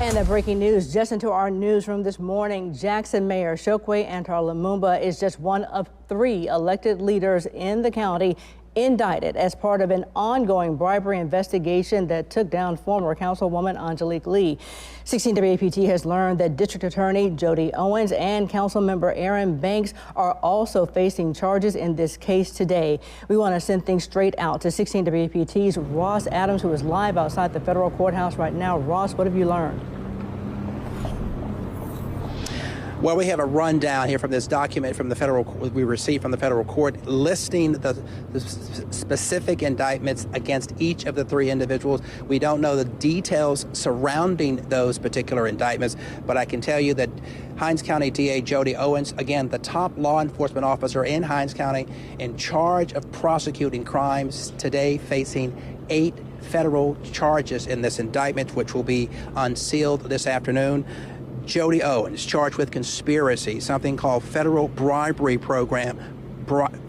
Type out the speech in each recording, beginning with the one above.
And the breaking news just into our newsroom this morning. Jackson Mayor Chokwe Antar Lumumba is just one of 3 elected leaders in the county indicted as part of an ongoing bribery investigation that took down former Councilwoman Angelique Lee. 16 WAPT has learned that District Attorney Jody Owens and Councilmember Aaron Banks are also facing charges in this case today. We want to send things straight out to 16 WAPT's Ross Adams, who is live outside the federal courthouse right now. Ross, what have you learned? Well, we have a rundown here from this document from the federal we received from the federal court listing the specific indictments against each of the 3 individuals. We don't know the details surrounding those particular indictments, but I can tell you that Hinds County DA Jody Owens, again, the top law enforcement officer in Hinds County in charge of prosecuting crimes, today facing 8 federal charges in this indictment, which will be unsealed this afternoon. Jody Owens charged with conspiracy, something called federal bribery program,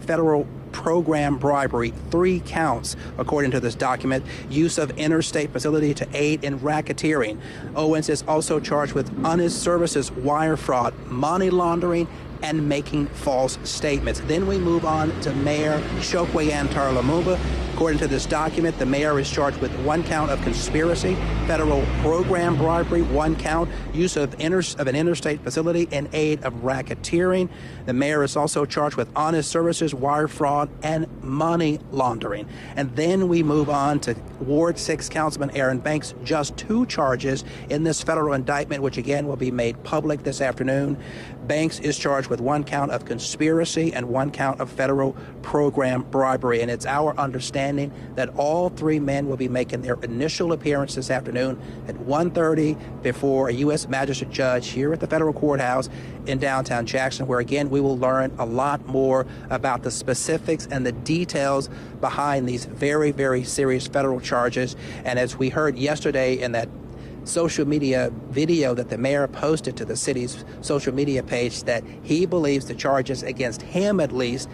federal program bribery, 3 counts, according to this document, use of interstate facility to aid in racketeering. Owens is also charged with honest services, wire fraud, money laundering, and making false statements. Then we move on to Mayor Chokwe Antar Lumumba. According to this document, the mayor is charged with 1 count of conspiracy, federal program bribery, 1 count, use of an interstate facility in aid of racketeering. The mayor is also charged with honest services, wire fraud, and money laundering. And then we move on to Ward 6 Councilman Aaron Banks, just 2 charges in this federal indictment, which again will be made public this afternoon. Banks is charged with 1 count of conspiracy and 1 count of federal program bribery. And it's our understanding that all 3 men will be making their initial appearance this afternoon at 1:30 before a U.S. magistrate judge here at the federal courthouse in downtown Jackson, where again we will learn a lot more about the specifics and the details behind these very, very serious federal charges. And as we heard yesterday in that social media video that the mayor posted to the city's social media page, that he believes the charges against him, at least,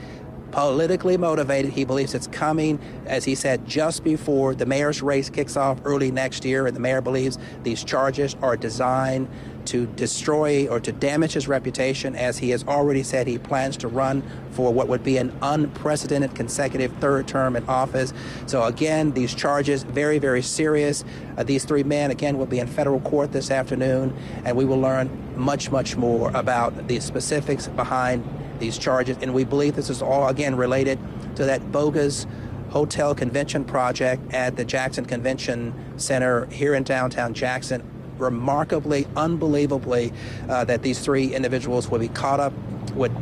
politically motivated. He believes it's coming, as he said, just before the mayor's race kicks off early next year. And the mayor believes these charges are designed to destroy or to damage his reputation, as he has already said he plans to run for what would be an unprecedented consecutive 3rd term in office. So again, these charges, very, very serious. These 3 men, again, will be in federal court this afternoon, and we will learn much, much more about the specifics behind these charges. And we believe this is all, again, related to that bogus hotel convention project at the Jackson Convention Center here in downtown Jackson. Remarkably, unbelievably, that these 3 individuals will be caught up, would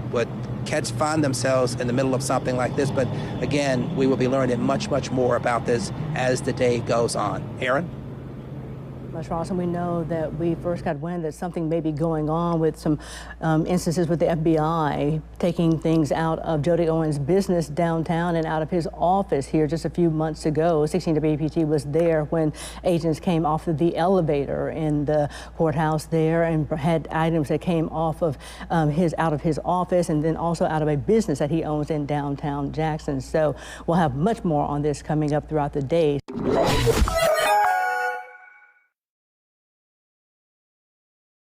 find themselves in the middle of something like this. But again, we will be learning much, much more about this as the day goes on. Aaron? Ross, and we know that we first got wind that something may be going on with some instances with the FBI taking things out of Jody Owens' business downtown and out of his office here just a few months ago. 16 WAPT was there when agents came off of the elevator in the courthouse there and had items that came off of out of his office, and then also out of a business that he owns in downtown Jackson. So we'll have much more on this coming up throughout the day.